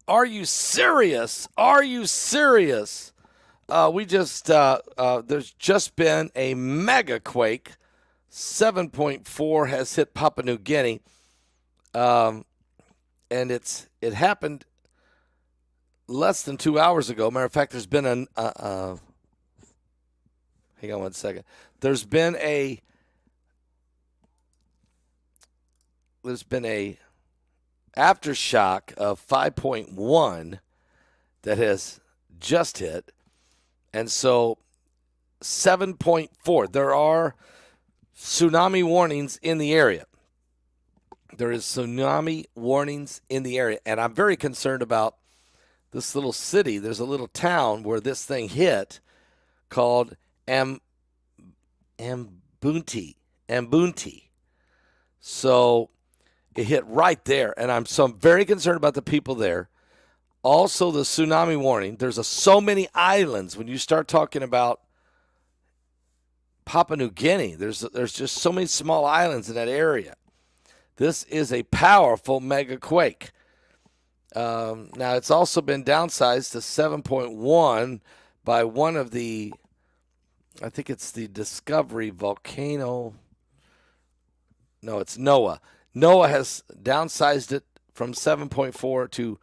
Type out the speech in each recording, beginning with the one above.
Are you serious? Are you serious? There's just been a mega quake. 7.4 has hit Papua New Guinea. And it happened less than 2 hours ago. Matter of fact, there's been hang on one second. There's been a aftershock of 5.1 that has just hit. And so 7.4, there are tsunami warnings in the area. There is tsunami warnings in the area. And I'm very concerned about this little city. There's a little town where this thing hit called Ambunti. So it hit right there. And I'm very concerned about the people there. Also, the tsunami warning. There's so many islands. When you start talking about Papua New Guinea, there's just so many small islands in that area. This is a powerful mega quake. Now, it's also been downsized to 7.1 by one of the, I think it's the Discovery volcano. No, it's NOAA. NOAA has downsized it from 7.4 to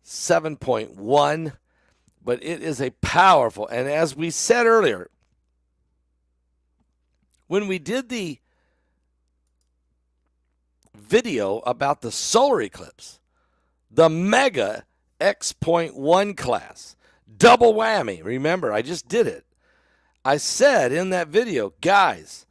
7.1, but it is a powerful, and as we said earlier, when we did the video about the solar eclipse, the mega X.1 class, double whammy, remember, I just did it. I said in that video, guys,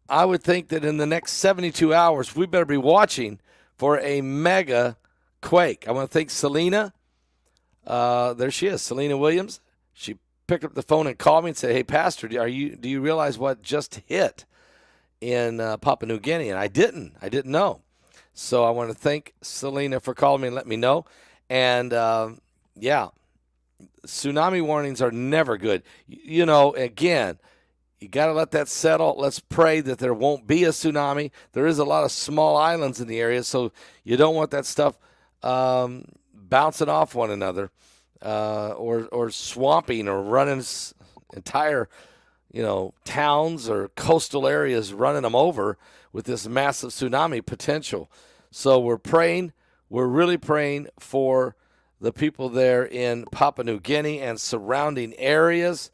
I would think that in the next 72 hours, we better be watching for a mega quake. I want to thank Selena. There she is, Selena Williams. She picked up the phone and called me and said, "Hey, Pastor, do you realize what just hit in Papua New Guinea?" And I didn't know. So I want to thank Selena for calling me and letting me know. And tsunami warnings are never good. Again, you got to let that settle. Let's pray that there won't be a tsunami. There is a lot of small islands in the area, so you don't want that stuff bouncing off one another or swamping or running entire towns or coastal areas, running them over with this massive tsunami potential. So we're praying. We're really praying for the people there in Papua New Guinea and surrounding areas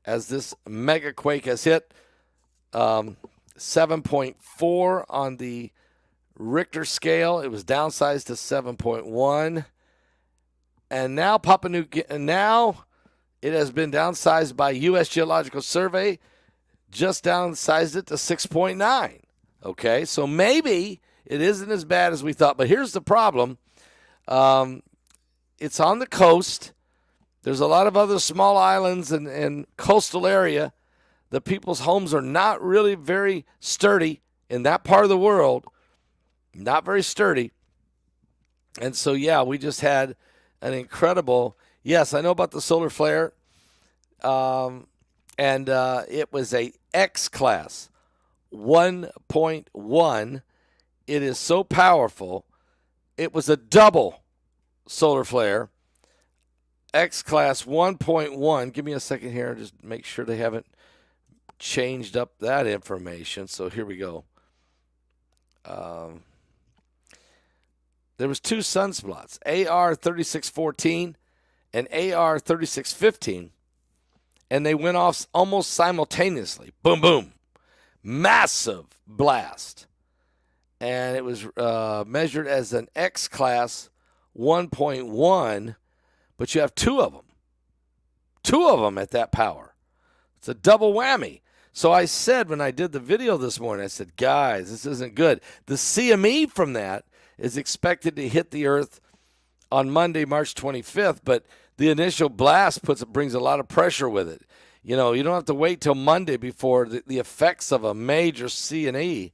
as this mega quake has hit. 7.4 on the Richter scale. It was downsized to 7.1. And now now it has been downsized by U.S. Geological Survey, just downsized it to 6.9. Okay, so maybe it isn't as bad as we thought. But here's the problem. It's on the coast. There's a lot of other small islands and coastal area. The people's homes are not really very sturdy in that part of the world. Not very sturdy. And so, we just had an incredible, yes, I know about the solar flare. And it was a X class, 1.1. It is so powerful. It was a double solar flare. X class 1.1. Give me a second here. Just make sure they haven't changed up that information. So here we go. There was two sunspots, AR 3614 and AR 3615, and they went off almost simultaneously. Boom, boom. Massive blast. And it was measured as an X class 1.1, but you have two of them. Two of them at that power. It's a double whammy. So I said when I did the video this morning, I said, guys, this isn't good. The CME from that is expected to hit the Earth on Monday, March 25th, but the initial blast brings a lot of pressure with it. You don't have to wait till Monday before the effects of a major CME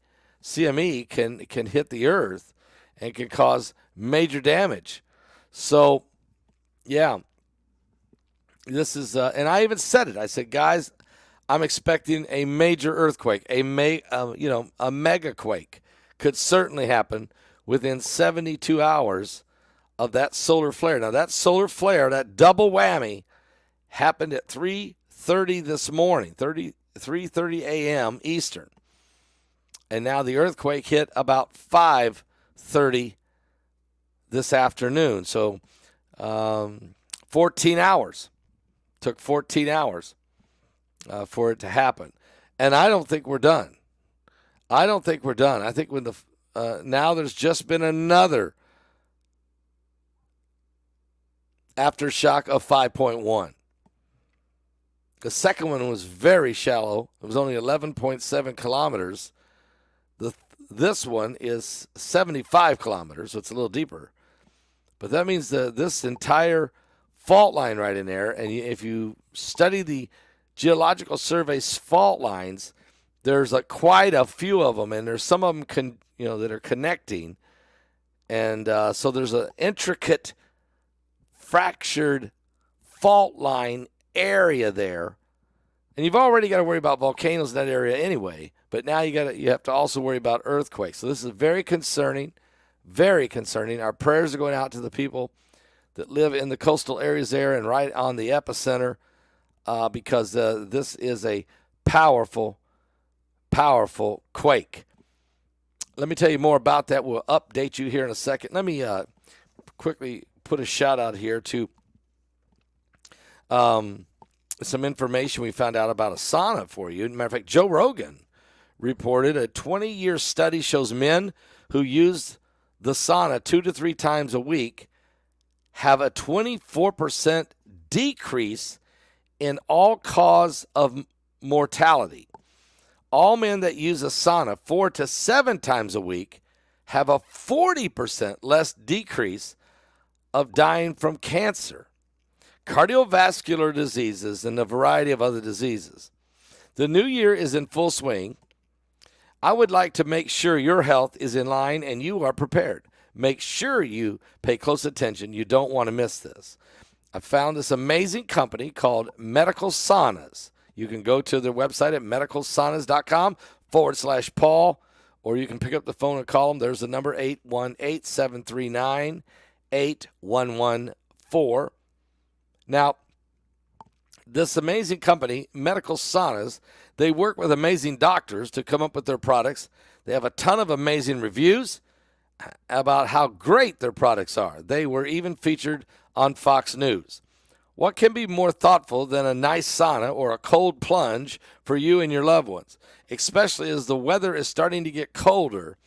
can hit the Earth and can cause major damage. So, this is, and I even said it. I said, guys, I'm expecting a major earthquake, a mega quake could certainly happen within 72 hours of that solar flare. Now, that solar flare, that double whammy, happened at 3:30 this morning, 3:30 a.m. Eastern. And now the earthquake hit about 5:30 this afternoon. So 14 hours. Took 14 hours for it to happen. And I don't think we're done. I think when now there's just been another aftershock of 5.1. The second one was very shallow. It was only 11.7 kilometers. This one is 75 kilometers, so it's a little deeper. But that means this entire fault line right in there, and if you study the Geological Survey's fault lines, there's quite a few of them, and there's some of them that are connecting. And so there's an intricate, fractured fault line area there. And you've already got to worry about volcanoes in that area anyway, but now you have to also worry about earthquakes. So this is very concerning, very concerning. Our prayers are going out to the people that live in the coastal areas there and right on the epicenter, because this is a powerful, powerful quake. Let me tell you more about that. We'll update you here in a second. Let me quickly put a shout out here to some information we found out about a sauna for you. As a matter of fact, Joe Rogan reported a 20-year study shows men who use the sauna 2 to 3 times a week have a 24% decrease in all cause of mortality. All men that use a sauna 4 to 7 times a week have a 40% less decrease of dying from cancer, cardiovascular diseases, and a variety of other diseases. The new year is in full swing. I would like to make sure your health is in line and you are prepared. Make sure you pay close attention. You don't want to miss this. I found this amazing company called Medical Saunas. You can go to their website at medicalsaunas.com/Paul, or you can pick up the phone and call them. There's the number 818-739-8114. Now, this amazing company, Medical Saunas, they work with amazing doctors to come up with their products. They have a ton of amazing reviews about how great their products are. They were even featured on Fox News. What can be more thoughtful than a nice sauna or a cold plunge for you and your loved ones? Especially as the weather is starting to get colder.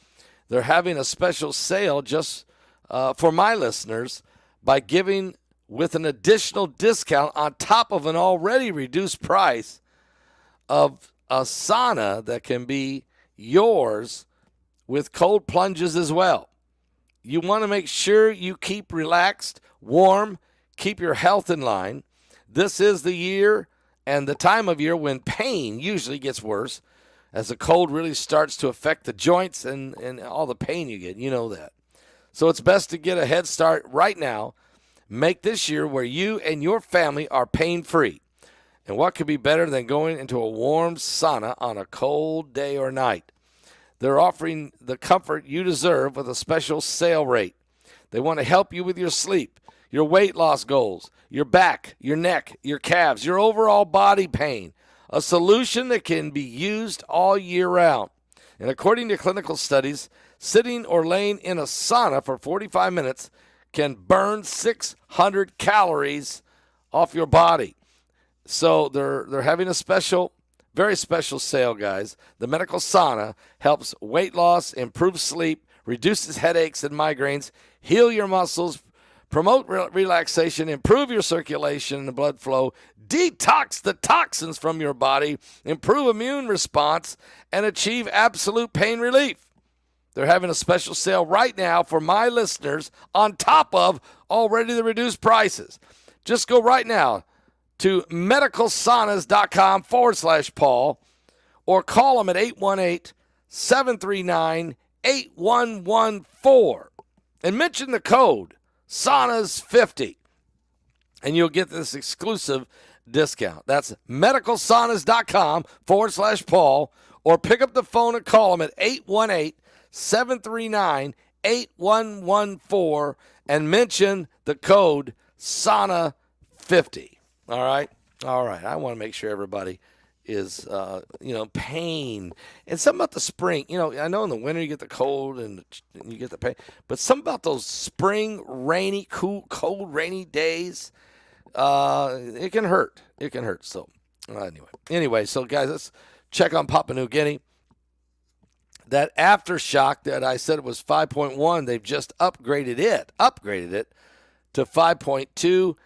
They're having a special sale just for my listeners by giving with an additional discount on top of an already reduced price of a sauna that can be yours with cold plunges as well. You want to make sure you keep relaxed, warm, keep your health in line. This is the year and the time of year when pain usually gets worse as the cold really starts to affect the joints and all the pain you get. You know that. So it's best to get a head start right now. Make this year where you and your family are pain-free. And what could be better than going into a warm sauna on a cold day or night? They're offering the comfort you deserve with a special sale rate. They want to help you with your sleep, your weight loss goals, your back, your neck, your calves, your overall body pain. A solution that can be used all year round. And according to clinical studies, sitting or laying in a sauna for 45 minutes can burn 600 calories off your body. So they're having a special, very special sale, guys. The Medical Sauna helps weight loss, improve sleep, reduces headaches and migraines, heal your muscles, promote relaxation, improve your circulation and blood flow, detox the toxins from your body, improve immune response, and achieve absolute pain relief. They're having a special sale right now for my listeners on top of already the reduced prices. Just go right now to medicalsaunas.com/Paul or call them at 818-739-8114 and mention the code SAUNAS50 and you'll get this exclusive discount. That's medicalsaunas.com/Paul or pick up the phone and call them at 818-739-8114 and mention the code Sauna50. All right? All right. I want to make sure everybody is, pain. And something about the spring. I know in the winter you get the cold and you get the pain. But something about those spring, rainy, cold, rainy days, it can hurt. It can hurt. So, anyway, so guys, let's check on Papua New Guinea. That Aftershock that I said it was 5.1, they've just upgraded it to 5.2,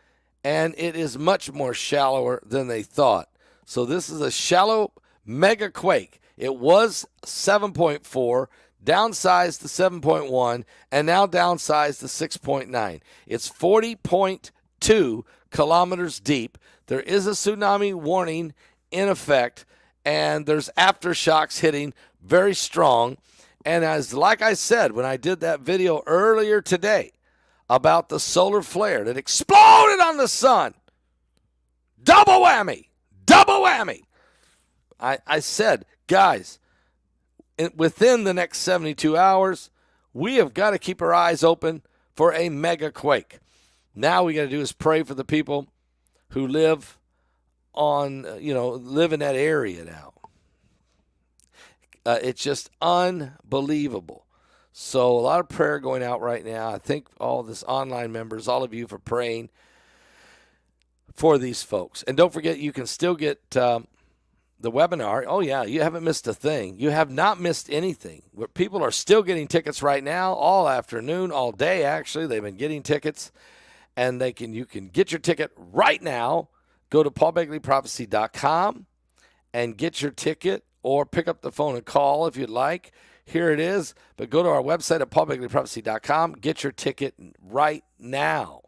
and it is much more shallower than they thought. So this is a shallow mega quake. It was 7.4, downsized to 7.1, and now downsized to 6.9. It's 40.2 kilometers deep. There is a tsunami warning in effect, and there's aftershocks hitting very strong. And like I said, when I did that video earlier today about the solar flare that exploded on the sun, double whammy. I said, guys, within the next 72 hours, we have got to keep our eyes open for a mega quake. Now we got to do is pray for the people who live live in that area now. It's just unbelievable. So a lot of prayer going out right now. I thank all this online members, all of you, for praying for these folks. And don't forget, you can still get the webinar. Oh, yeah, you haven't missed a thing. You have not missed anything. People are still getting tickets right now, all afternoon, all day, actually. They've been getting tickets, and you can get your ticket right now. Go to paulbegleyprophecy.com and get your ticket, or pick up the phone and call if you'd like. Here it is. But go to our website at paulbegleyprophecy.com. Get your ticket right now.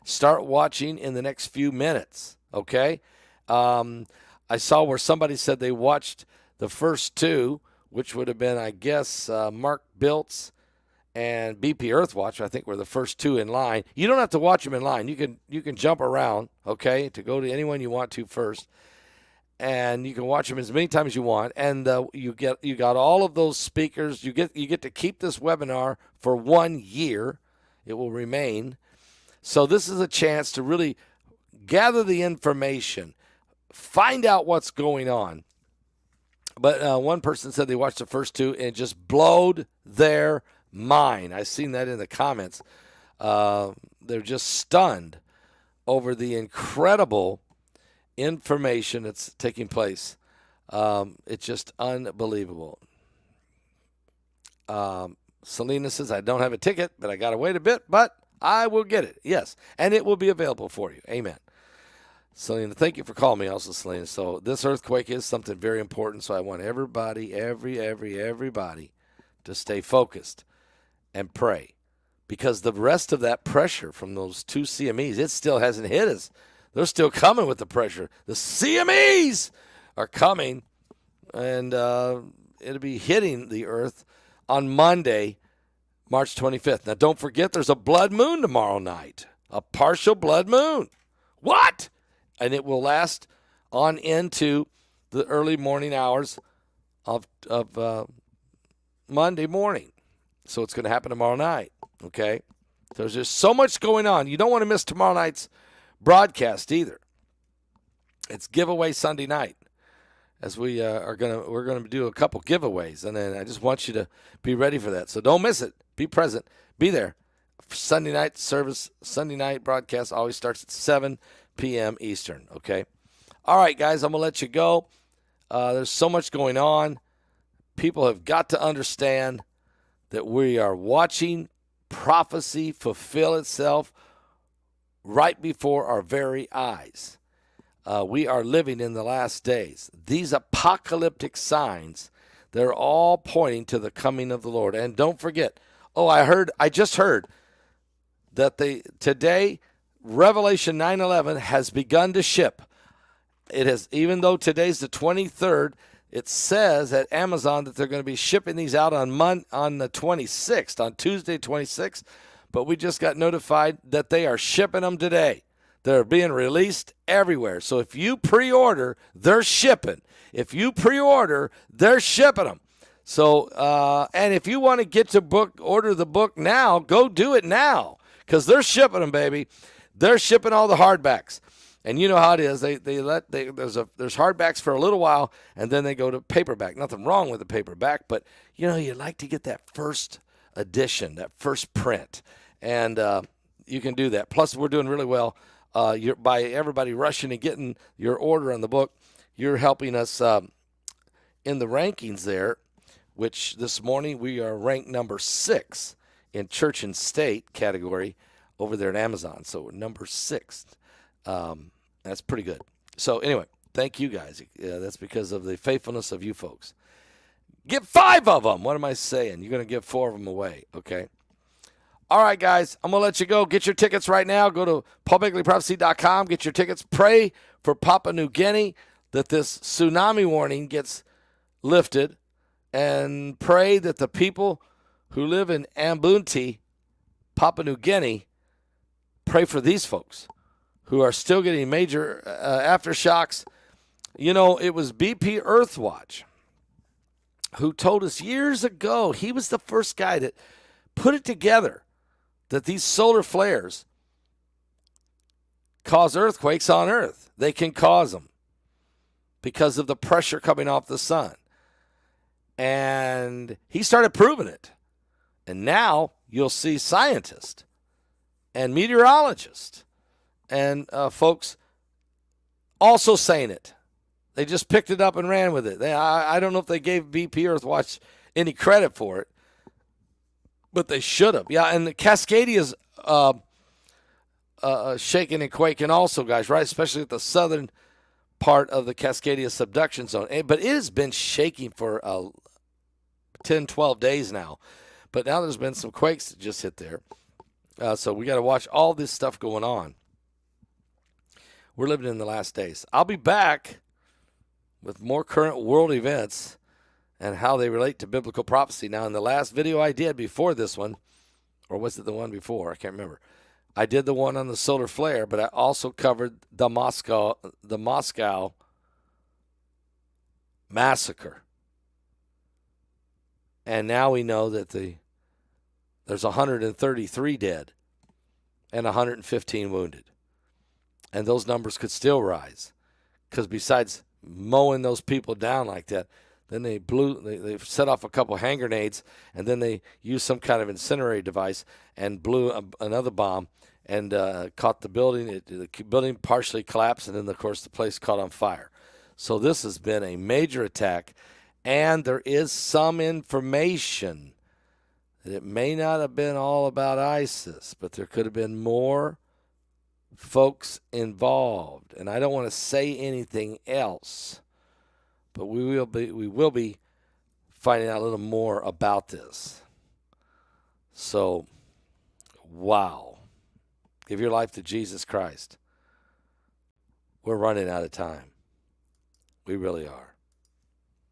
Start watching in the next few minutes, okay? I saw where somebody said they watched the first two, which would have been, I guess, Mark Biltz and BP Earthwatch, I think, were the first two in line. You don't have to watch them in line. You can jump around, okay, to go to anyone you want to first. And you can watch them as many times as you want. And you got all of those speakers. You get to keep this webinar for 1 year. It will remain. So this is a chance to really gather the information, find out what's going on. But one person said they watched the first two and it just blowed their mind. I've seen that in the comments. They're just stunned over the incredible information that's taking place. It's just unbelievable. Selena says, I don't have a ticket, but I got to wait a bit, but I will get it. Yes, and it will be available for you. Amen. Selena, thank you for calling me also, Selena. So this earthquake is something very important, so I want everybody, everybody to stay focused and pray, because the rest of that pressure from those two CMEs, it still hasn't hit us. They're still coming with the pressure. The CMEs are coming, and it'll be hitting the earth on Monday, March 25th. Now, don't forget, there's a blood moon tomorrow night, a partial blood moon. What? And it will last on into the early morning hours of Monday morning. So it's going to happen tomorrow night, okay? There's just so much going on. You don't want to miss tomorrow night's broadcast either. It's giveaway Sunday night, as we're gonna do a couple giveaways, and then I just want you to be ready for that. So don't miss it. Be present. Be there. Sunday night service, Sunday night broadcast always starts at 7 p.m. Eastern. Okay. All right, guys, I'm gonna let you go. There's so much going on. People have got to understand that we are watching prophecy fulfill itself right before our very eyes. We are living in the last days. These apocalyptic signs, they're all pointing to the coming of the Lord. And don't forget, I just heard that today, Revelation 9:11 has begun to ship. It has, even though today's the 23rd, it says at Amazon that they're going to be shipping these out on the 26th, on Tuesday 26th. But we just got notified that they are shipping them today. They're being released everywhere. So if you pre-order, they're shipping. If you pre-order, they're shipping them. So, and if you want to order the book now, go do it now. because they're shipping them, baby. They're shipping all the hardbacks. And you know how it is. There's hardbacks for a little while, and then they go to paperback. Nothing wrong with the paperback, but you like to get that first edition, that first print, and you can do that. Plus, we're doing really well. By everybody rushing and getting your order on the book, you're helping us in the rankings there. Which this morning we are ranked number 6 in church and state category over there at Amazon. So we're number 6. That's pretty good. So anyway, thank you guys. That's because of the faithfulness of you folks. Get 5 of them. What am I saying? You're going to give 4 of them away, okay? All right, guys, I'm going to let you go. Get your tickets right now. Go to paulbegleyprophecy.com. Get your tickets. Pray for Papua New Guinea that this tsunami warning gets lifted, and pray that the people who live in Ambunti, Papua New Guinea, pray for these folks who are still getting major aftershocks. It was BP Earthwatch who told us years ago, he was the first guy that put it together, that these solar flares cause earthquakes on Earth. They can cause them because of the pressure coming off the sun. And he started proving it. And now you'll see scientists and meteorologists and folks also saying it. They just picked it up and ran with it. I don't know if they gave BP Earthwatch any credit for it, but they should have. Yeah, and the Cascadia's shaking and quaking also, guys, right? Especially at the southern part of the Cascadia subduction zone. But it has been shaking for 10, 12 days now. But now there's been some quakes that just hit there. So we got to watch all this stuff going on. We're living in the last days. I'll be back with more current world events and how they relate to biblical prophecy. Now, in the last video I did before this one, or was it the one before? I can't remember. I did the one on the solar flare, but I also covered the Moscow massacre. And now we know that there's 133 dead and 115 wounded. And those numbers could still rise. Because besides mowing those people down like that, then they set off a couple hand grenades, and then they used some kind of incendiary device and blew another bomb and caught the building. The building partially collapsed, and then, of course, the place caught on fire. So this has been a major attack, and there is some information that it may not have been all about ISIS, but there could have been more folks involved. And I don't want to say anything else, but we will be finding out a little more about this. So, wow. Give your life to Jesus Christ. We're running out of time. We really are.